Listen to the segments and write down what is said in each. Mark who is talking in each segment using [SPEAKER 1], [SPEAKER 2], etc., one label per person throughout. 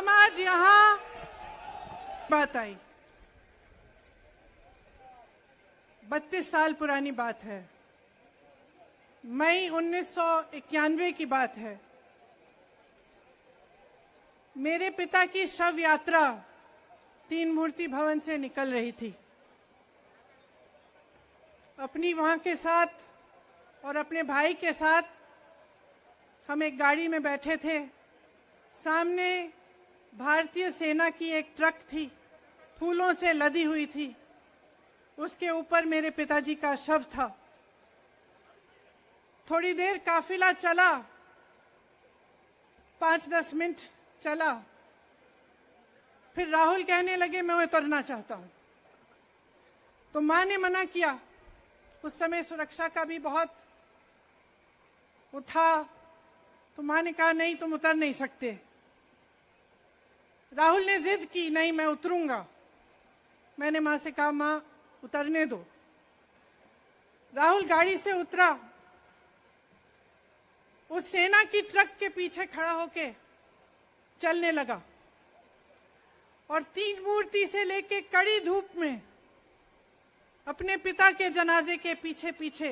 [SPEAKER 1] हम आज यहाँ बात आई, 32 साल पुरानी बात है, मई 1991 की बात है। मेरे पिता की शव यात्रा तीन मूर्ति भवन से निकल रही थी। अपनी मां के साथ और अपने भाई के साथ हम एक गाड़ी में बैठे थे। सामने भारतीय सेना की एक ट्रक थी, फूलों से लदी हुई थी। उसके ऊपर मेरे पिताजी का शव था। थोड़ी देर काफिला चला, 5-10 मिनट चला, फिर राहुल कहने लगे मैं उतरना चाहता हूं। तो मां ने मना किया। उस समय सुरक्षा का भी बहुत वो था, तो मां ने कहा नहीं, तुम उतर नहीं सकते। राहुल ने जिद की, नहीं मैं उतरूंगा। मैंने मां से कहा मां उतरने दो। राहुल गाड़ी से उतरा, उस सेना की ट्रक के पीछे खड़ा होके चलने लगा और तीन मूर्ति से लेके कड़ी धूप में अपने पिता के जनाजे के पीछे पीछे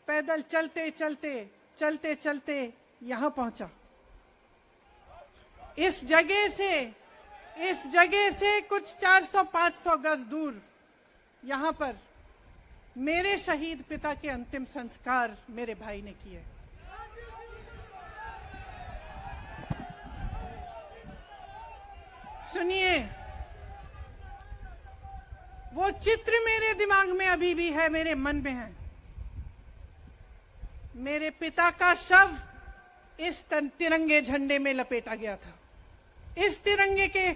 [SPEAKER 1] पैदल चलते चलते चलते चलते यहां पहुंचा। इस जगह से कुछ 400-500 गज दूर यहां पर मेरे शहीद पिता के अंतिम संस्कार मेरे भाई ने किए। सुनिए, वो चित्र मेरे दिमाग में अभी भी है, मेरे मन में है। मेरे पिता का शव इस तिरंगे झंडे में लपेटा गया था। इस तिरंगे के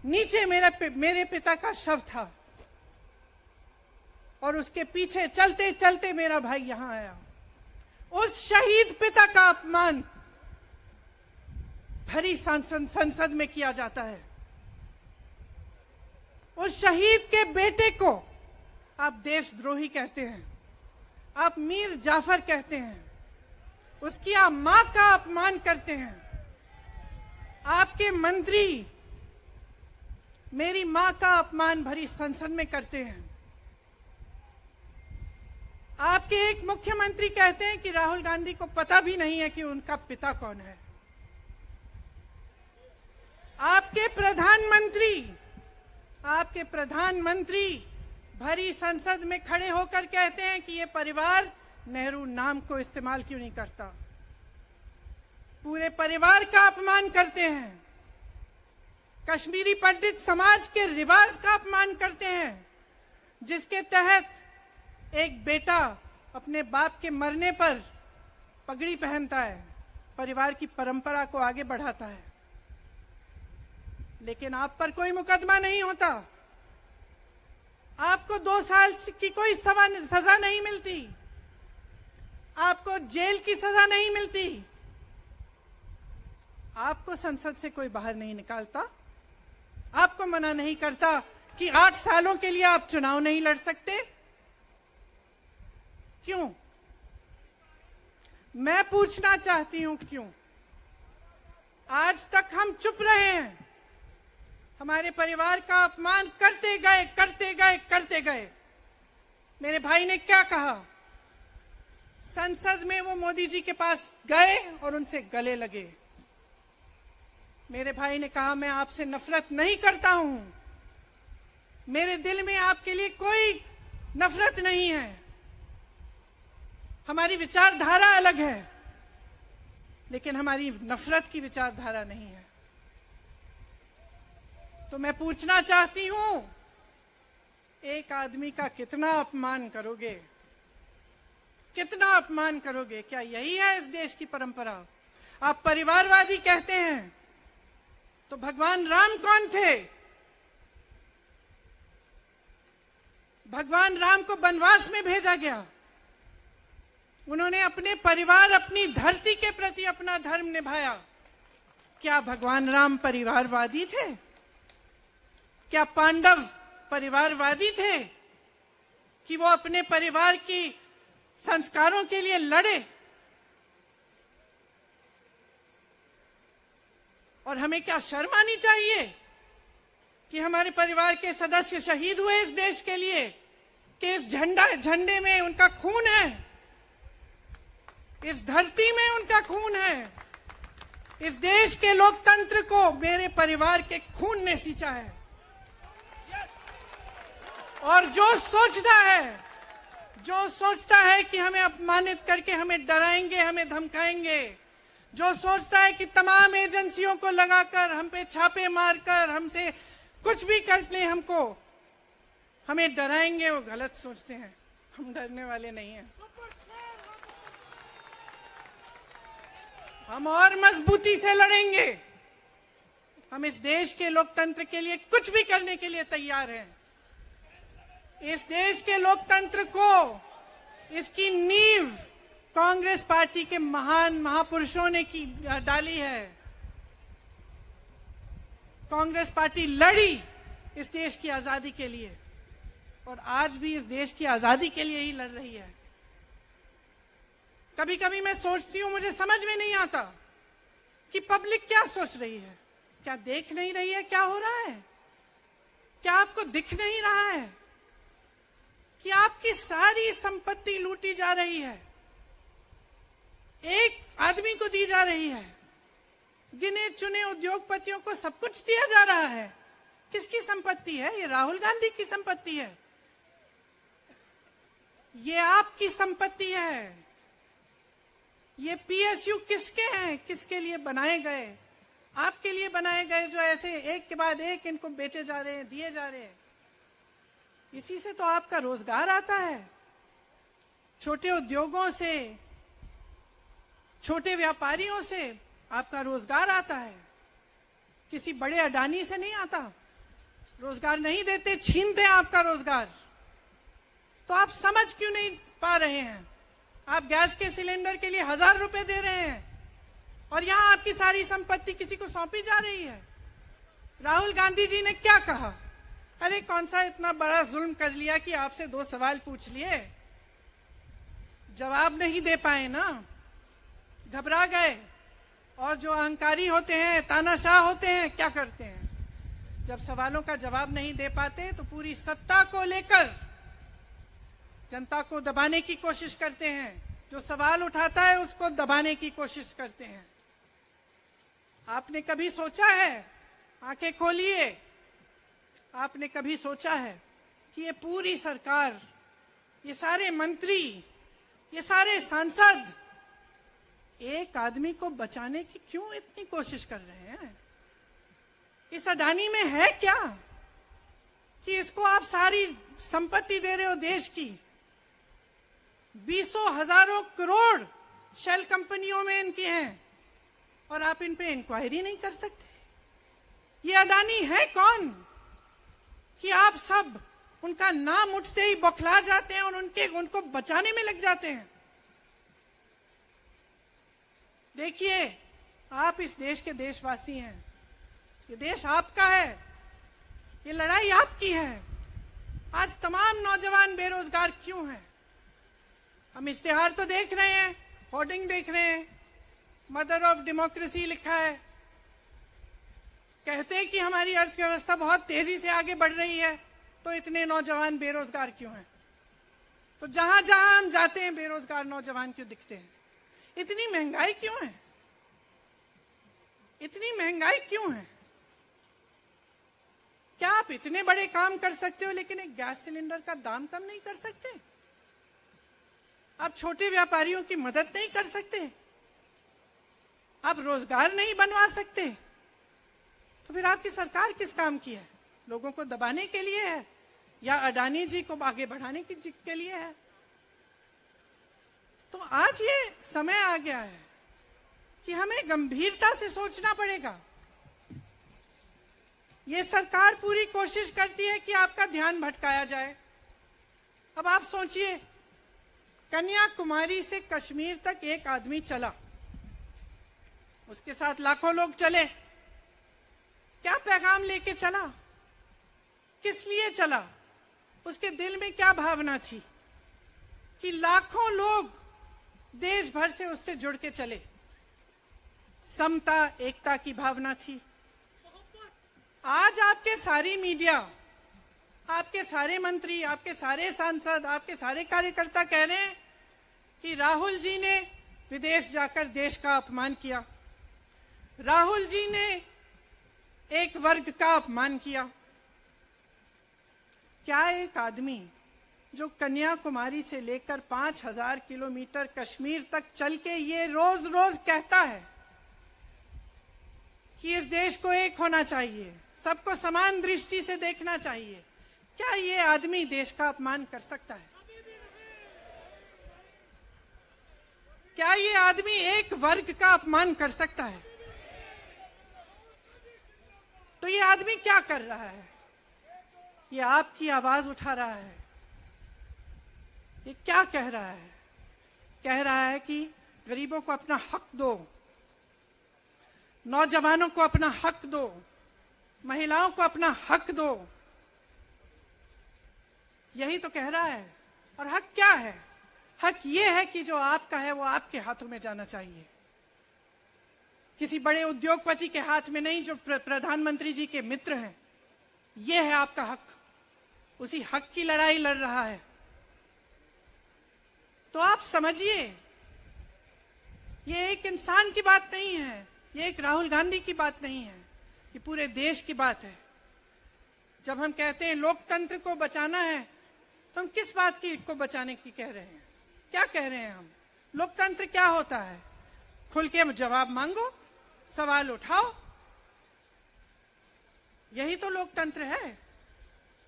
[SPEAKER 1] नीचे मेरे पिता का शव था और उसके पीछे चलते चलते मेरा भाई यहां आया। उस शहीद पिता का अपमान भरी संसद में किया जाता है। उस शहीद के बेटे को आप देशद्रोही कहते हैं, आप मीर जाफर कहते हैं, उसकी आप मां का अपमान करते हैं। आपके मंत्री मेरी मां का अपमान भरी संसद में करते हैं। आपके एक मुख्यमंत्री कहते हैं कि राहुल गांधी को पता भी नहीं है कि उनका पिता कौन है। आपके प्रधानमंत्री भरी संसद में खड़े होकर कहते हैं कि ये परिवार नेहरू नाम को इस्तेमाल क्यों नहीं करता। पूरे परिवार का अपमान करते हैं। कश्मीरी पंडित समाज के रिवाज का अपमान करते हैं, जिसके तहत एक बेटा अपने बाप के मरने पर पगड़ी पहनता है, परिवार की परंपरा को आगे बढ़ाता है। लेकिन आप पर कोई मुकदमा नहीं होता, आपको 2 साल की कोई सजा नहीं मिलती, आपको जेल की सजा नहीं मिलती, आपको संसद से कोई बाहर नहीं निकालता, आपको मना नहीं करता कि 8 सालों के लिए आप चुनाव नहीं लड़ सकते। क्यों? मैं पूछना चाहती हूं क्यों? आज तक हम चुप रहे हैं, हमारे परिवार का अपमान करते गए। मेरे भाई ने क्या कहा? संसद में वो मोदी जी के पास गए और उनसे गले लगे। मेरे भाई ने कहा मैं आपसे नफरत नहीं करता हूं, मेरे दिल में आपके लिए कोई नफरत नहीं है, हमारी विचारधारा अलग है, लेकिन हमारी नफरत की विचारधारा नहीं है। तो मैं पूछना चाहती हूं, एक आदमी का कितना अपमान करोगे? कितना अपमान करोगे? क्या यही है इस देश की परंपरा? आप परिवारवादी कहते हैं, तो भगवान राम कौन थे? भगवान राम को वनवास में भेजा गया, उन्होंने अपने परिवार, अपनी धरती के प्रति अपना धर्म निभाया। क्या भगवान राम परिवारवादी थे? क्या पांडव परिवारवादी थे कि वो अपने परिवार की संस्कारों के लिए लड़े? और हमें क्या शर्म आनी चाहिए कि हमारे परिवार के सदस्य शहीद हुए इस देश के लिए, कि इस झंडे में उनका खून है, इस धरती में उनका खून है, इस देश के लोकतंत्र को मेरे परिवार के खून ने सींचा है। और जो सोचता है कि हमें अपमानित करके हमें डराएंगे, हमें धमकाएंगे, जो सोचता है कि तमाम एजेंसियों को लगाकर हम पे छापे मारकर हमसे कुछ भी कर ले, हमें डराएंगे, वो गलत सोचते हैं। हम डरने वाले नहीं हैं। हम और मजबूती से लड़ेंगे। हम इस देश के लोकतंत्र के लिए कुछ भी करने के लिए तैयार हैं। इस देश के लोकतंत्र को, इसकी नींव कांग्रेस पार्टी के महान महापुरुषों ने डाली है। कांग्रेस पार्टी लड़ी इस देश की आजादी के लिए और आज भी इस देश की आजादी के लिए ही लड़ रही है। कभी कभी मैं सोचती हूं, मुझे समझ में नहीं आता कि पब्लिक क्या सोच रही है। क्या देख नहीं रही है क्या हो रहा है? क्या आपको दिख नहीं रहा है कि आपकी सारी संपत्ति लूटी जा रही है, एक आदमी को दी जा रही है, गिने चुने उद्योगपतियों को सब कुछ दिया जा रहा है? किसकी संपत्ति है? ये राहुल गांधी की संपत्ति है, ये आपकी संपत्ति है। ये पीएसयू किसके हैं? किसके लिए बनाए गए? आपके लिए बनाए गए, जो ऐसे एक के बाद एक इनको बेचे जा रहे हैं, दिए जा रहे हैं। इसी से तो आपका रोजगार आता है। छोटे उद्योगों से, छोटे व्यापारियों से आपका रोजगार आता है। किसी बड़े अडानी से नहीं आता। रोजगार नहीं देते, छीनते हैं आपका रोजगार। तो आप समझ क्यों नहीं पा रहे हैं? आप गैस के सिलेंडर के लिए 1000 रुपए दे रहे हैं और यहां आपकी सारी संपत्ति किसी को सौंपी जा रही है। राहुल गांधी जी ने क्या कहा? अरे कौन सा इतना बड़ा जुल्म कर लिया कि आपसे 2 सवाल पूछ लिए, जवाब नहीं दे पाए ना, घबरा गए। और जो अहंकारी होते हैं, तानाशाह होते हैं, क्या करते हैं? जब सवालों का जवाब नहीं दे पाते तो पूरी सत्ता को लेकर जनता को दबाने की कोशिश करते हैं। जो सवाल उठाता है उसको दबाने की कोशिश करते हैं। आपने कभी सोचा है, आंखें खोलिए, आपने कभी सोचा है कि ये पूरी सरकार, ये सारे मंत्री, ये सारे सांसद एक आदमी को बचाने की क्यों इतनी कोशिश कर रहे हैं? इस अडानी में है क्या कि इसको आप सारी संपत्ति दे रहे हो देश की? 20 हजारों करोड़ शेल कंपनियों में इनकी हैं और आप इन पे इंक्वायरी नहीं कर सकते? ये अडानी है कौन कि आप सब उनका नाम उठते ही बौखला जाते हैं और उनको बचाने में लग जाते हैं? देखिए, आप इस देश के देशवासी हैं, ये देश आपका है, ये लड़ाई आपकी है। आज तमाम नौजवान बेरोजगार क्यों हैं? हम इश्तेहार तो देख रहे हैं, होर्डिंग देख रहे हैं, मदर ऑफ डेमोक्रेसी लिखा है, कहते हैं कि हमारी अर्थव्यवस्था बहुत तेजी से आगे बढ़ रही है, तो इतने नौजवान बेरोजगार क्यों हैं? तो जहां जहां हम जाते हैं बेरोजगार नौजवान क्यों दिखते हैं? इतनी महंगाई क्यों है? इतनी महंगाई क्यों है? क्या आप इतने बड़े काम कर सकते हो लेकिन एक गैस सिलेंडर का दाम कम नहीं कर सकते? आप छोटे व्यापारियों की मदद नहीं कर सकते? आप रोजगार नहीं बनवा सकते? तो फिर आपकी सरकार किस काम की है? लोगों को दबाने के लिए है या अडानी जी को आगे बढ़ाने के लिए है? तो आज ये समय आ गया है कि हमें गंभीरता से सोचना पड़ेगा। ये सरकार पूरी कोशिश करती है कि आपका ध्यान भटकाया जाए। अब आप सोचिए, कन्याकुमारी से कश्मीर तक एक आदमी चला, उसके साथ लाखों लोग चले। क्या पैगाम लेके चला? किस लिए चला? उसके दिल में क्या भावना थी कि लाखों लोग देश भर से उससे जुड़ के चले? समता एकता की भावना थी। आज आपके सारी मीडिया, आपके सारे मंत्री, आपके सारे सांसद, आपके सारे कार्यकर्ता कह रहे हैं कि राहुल जी ने विदेश जाकर देश का अपमान किया, राहुल जी ने एक वर्ग का अपमान किया। क्या एक आदमी जो कन्याकुमारी से लेकर 5000 किलोमीटर कश्मीर तक चल के ये रोज रोज कहता है कि इस देश को एक होना चाहिए, सबको समान दृष्टि से देखना चाहिए, क्या ये आदमी देश का अपमान कर सकता है? क्या ये आदमी एक वर्ग का अपमान कर सकता है? तो ये आदमी क्या कर रहा है? ये आपकी आवाज उठा रहा है। ये क्या कह रहा है? कह रहा है कि गरीबों को अपना हक दो, नौजवानों को अपना हक दो, महिलाओं को अपना हक दो। यही तो कह रहा है। और हक क्या है? हक ये है कि जो आपका है वो आपके हाथों में जाना चाहिए, किसी बड़े उद्योगपति के हाथ में नहीं जो प्रधानमंत्री जी के मित्र हैं। ये है आपका हक। उसी हक की लड़ाई लड़ रहा है। तो आप समझिए, ये एक इंसान की बात नहीं है, ये एक राहुल गांधी की बात नहीं है, ये पूरे देश की बात है। जब हम कहते हैं लोकतंत्र को बचाना है, तो हम किस बात की को बचाने की कह रहे हैं? क्या कह रहे हैं हम? लोकतंत्र क्या होता है? खुल के जवाब मांगो, सवाल उठाओ। यही तो लोकतंत्र है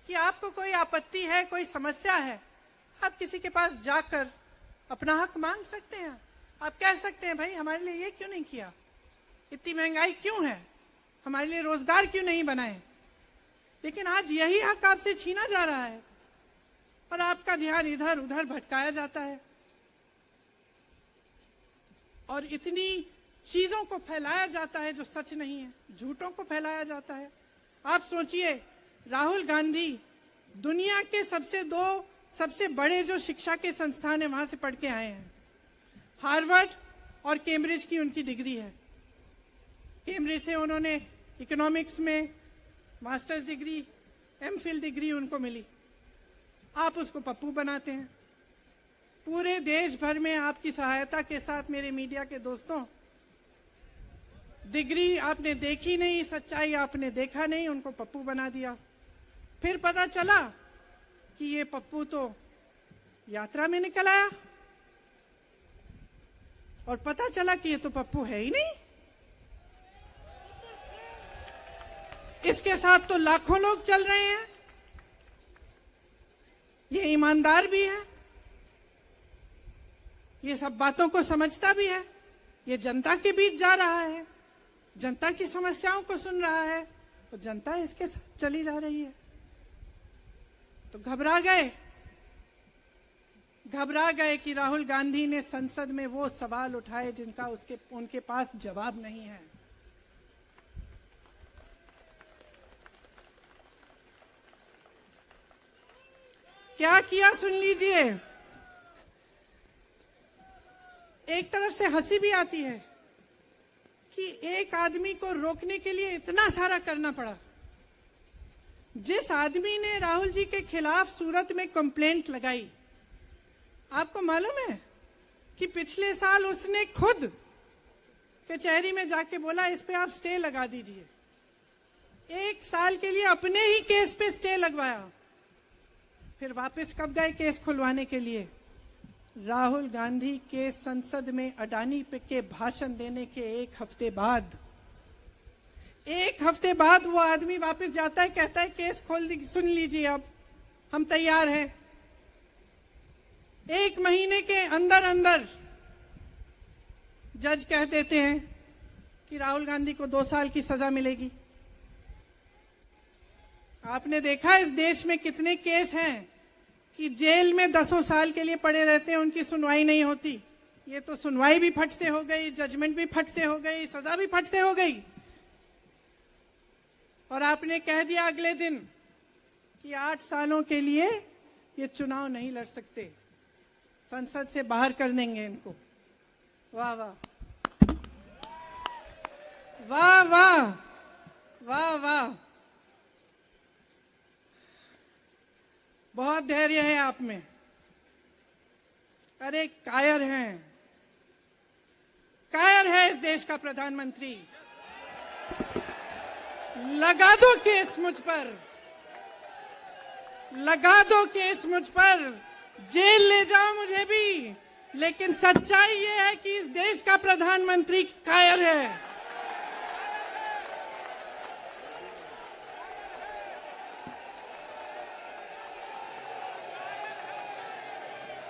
[SPEAKER 1] कि आपको कोई आपत्ति है, कोई समस्या है, आप किसी के पास जाकर अपना हक मांग सकते हैं। आप कह सकते हैं भाई हमारे लिए ये क्यों नहीं किया, इतनी महंगाई क्यों है, हमारे लिए रोजगार क्यों नहीं बनाए। लेकिन आज यही हक आपसे छीना जा रहा है और आपका ध्यान इधर उधर भटकाया जाता है और इतनी चीजों को फैलाया जाता है जो सच नहीं है, झूठों को फैलाया जाता है। आप सोचिए, राहुल गांधी दुनिया के सबसे बड़े जो शिक्षा के संस्थान है वहां से पढ़ के आए हैं। हार्वर्ड और कैम्ब्रिज की उनकी डिग्री है। कैम्ब्रिज से उन्होंने इकोनॉमिक्स में मास्टर्स डिग्री, एमफिल डिग्री उनको मिली। आप उसको पप्पू बनाते हैं। पूरे देश भर में आपकी सहायता के साथ मेरे मीडिया के दोस्तों, डिग्री आपने देखी नहीं, सच्चाई आपने देखा नहीं, उनको पप्पू बना दिया। फिर पता चला कि ये पप्पू तो यात्रा में निकल आया और पता चला कि ये तो पप्पू है ही नहीं। इसके साथ तो लाखों लोग चल रहे हैं। ये ईमानदार भी है, ये सब बातों को समझता भी है, ये जनता के बीच जा रहा है, जनता की समस्याओं को सुन रहा है, तो जनता इसके साथ चली जा रही है। तो घबरा गए कि राहुल गांधी ने संसद में वो सवाल उठाए जिनका उनके पास जवाब नहीं है। क्या किया सुन लीजिए। एक तरफ से हंसी भी आती है कि एक आदमी को रोकने के लिए इतना सारा करना पड़ा। जिस आदमी ने राहुल जी के खिलाफ सूरत में कंप्लेंट लगाई, आपको मालूम है कि पिछले साल उसने खुद कचहरी में जाके बोला इस पे आप स्टे लगा दीजिए। 1 साल के लिए अपने ही केस पे स्टे लगवाया। फिर वापस कब गए केस खुलवाने के लिए? राहुल गांधी के संसद में अडानी के भाषण देने के 1 हफ्ते बाद। 1 हफ्ते बाद वो आदमी वापस जाता है, कहता है केस खोल दी, सुन लीजिए, अब हम तैयार हैं। 1 महीने के अंदर अंदर जज कह देते हैं कि राहुल गांधी को 2 साल की सजा मिलेगी। आपने देखा इस देश में कितने केस हैं कि जेल में 10 साल के लिए पड़े रहते हैं, उनकी सुनवाई नहीं होती। ये तो सुनवाई भी फट से हो गई, जजमेंट भी फट से हो गई, सजा भी फट से हो गई। और आपने कह दिया अगले दिन कि 8 सालों के लिए ये चुनाव नहीं लड़ सकते, संसद से बाहर कर देंगे इनको। वाह वाह। वाह वाह वाह वाह, बहुत धैर्य है आप में। अरे कायर हैं, कायर है इस देश का प्रधानमंत्री। लगा दो केस मुझ पर, लगा दो केस मुझ पर, जेल ले जाओ मुझे भी, लेकिन सच्चाई ये है कि इस देश का प्रधानमंत्री कायर है।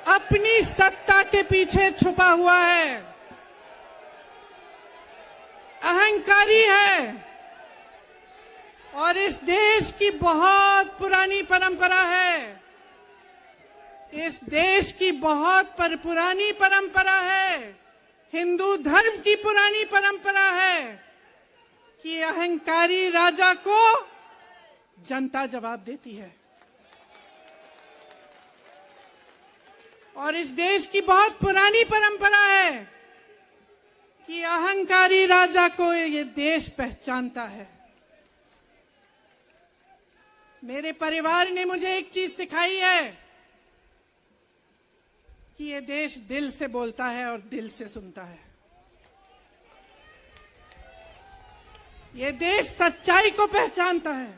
[SPEAKER 1] अपनी सत्ता के पीछे छुपा हुआ है, अहंकारी है, और इस देश की बहुत पुरानी परंपरा है, इस देश की बहुत पुरानी परंपरा है, हिंदू धर्म की पुरानी परंपरा है कि अहंकारी राजा को जनता जवाब देती है। और इस देश की बहुत पुरानी परंपरा है कि अहंकारी राजा को ये देश पहचानता है। मेरे परिवार ने मुझे एक चीज सिखाई है कि ये देश दिल से बोलता है और दिल से सुनता है। ये देश सच्चाई को पहचानता है,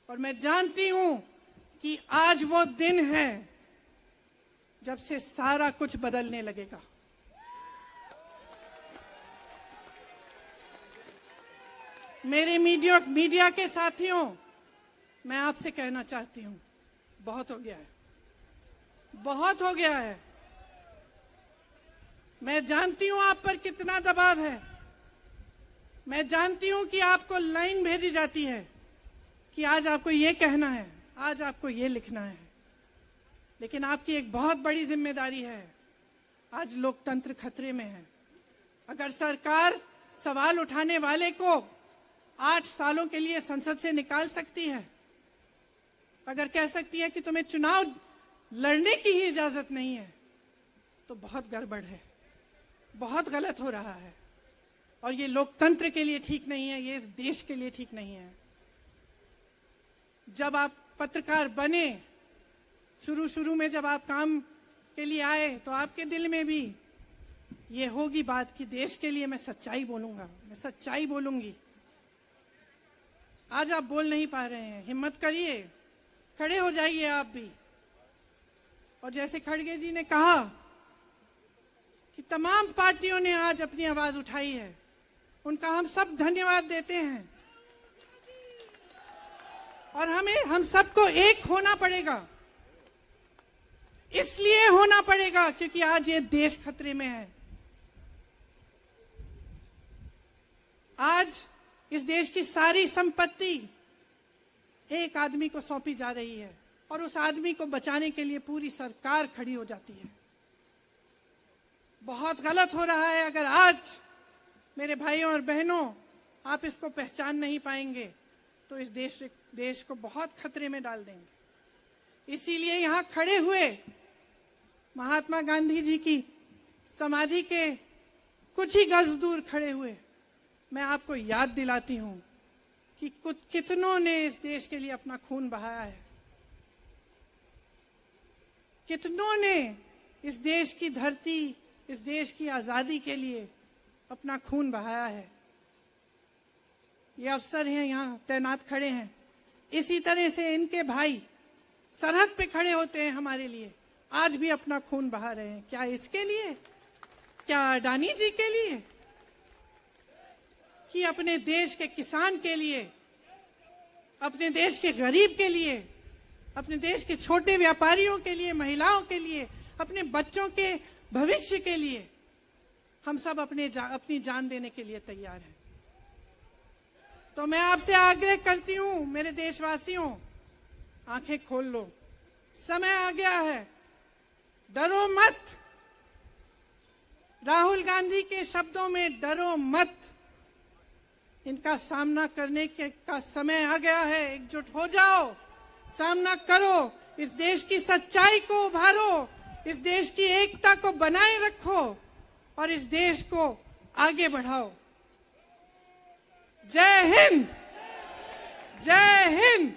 [SPEAKER 1] और मैं जानती हूं कि आज वो दिन है जब से सारा कुछ बदलने लगेगा। मेरे मीडिया के साथियों, मैं आपसे कहना चाहती हूं, बहुत हो गया है, बहुत हो गया है। मैं जानती हूं आप पर कितना दबाव है, मैं जानती हूं कि आपको लाइन भेजी जाती है कि आज आपको ये कहना है, आज आपको ये लिखना है, लेकिन आपकी एक बहुत बड़ी जिम्मेदारी है। आज लोकतंत्र खतरे में है। अगर सरकार सवाल उठाने वाले को 8 सालों के लिए संसद से निकाल सकती है, अगर कह सकती है कि तुम्हें चुनाव लड़ने की ही इजाजत नहीं है, तो बहुत गड़बड़ है, बहुत गलत हो रहा है, और ये लोकतंत्र के लिए ठीक नहीं है, ये इस देश के लिए ठीक नहीं है। जब आप पत्रकार बने, शुरू में जब आप काम के लिए आए, तो आपके दिल में भी ये होगी बात कि देश के लिए मैं सच्चाई बोलूंगा, मैं सच्चाई बोलूंगी। आज आप बोल नहीं पा रहे हैं, हिम्मत करिए, खड़े हो जाइए आप भी। और जैसे खड़गे जी ने कहा कि तमाम पार्टियों ने आज अपनी आवाज उठाई है, उनका हम सब धन्यवाद देते हैं। और हम सबको एक होना पड़ेगा, इसलिए होना पड़ेगा क्योंकि आज ये देश खतरे में है। आज इस देश की सारी संपत्ति एक आदमी को सौंपी जा रही है, और उस आदमी को बचाने के लिए पूरी सरकार खड़ी हो जाती है। बहुत गलत हो रहा है। अगर आज मेरे भाइयों और बहनों आप इसको पहचान नहीं पाएंगे, तो इस देश को बहुत खतरे में डाल देंगे। इसीलिए यहां खड़े हुए महात्मा गांधी जी की समाधि के कुछ ही गज दूर खड़े हुए मैं आपको याद दिलाती हूं कि कितनों ने इस देश के लिए अपना खून बहाया है, कितनों ने इस देश की धरती, इस देश की आजादी के लिए अपना खून बहाया है। ये अफसर हैं यहाँ तैनात खड़े हैं, इसी तरह से इनके भाई सरहद पे खड़े होते हैं हमारे लिए, आज भी अपना खून बहा रहे हैं। क्या इसके लिए, क्या अडानी जी के लिए, कि अपने देश के किसान के लिए, अपने देश के गरीब के लिए, अपने देश के छोटे व्यापारियों के लिए, महिलाओं के लिए, अपने बच्चों के भविष्य के लिए हम सब अपनी जान देने के लिए तैयार हैं। तो मैं आपसे आग्रह करती हूं, मेरे देशवासियों, आंखें खोल लो, समय आ गया है, डरो मत। राहुल गांधी के शब्दों में डरो मत, इनका सामना करने का समय आ गया है। एकजुट हो जाओ, सामना करो, इस देश की सच्चाई को उभारो, इस देश की एकता को बनाए रखो और इस देश को आगे बढ़ाओ। जय हिंद, जय हिंद।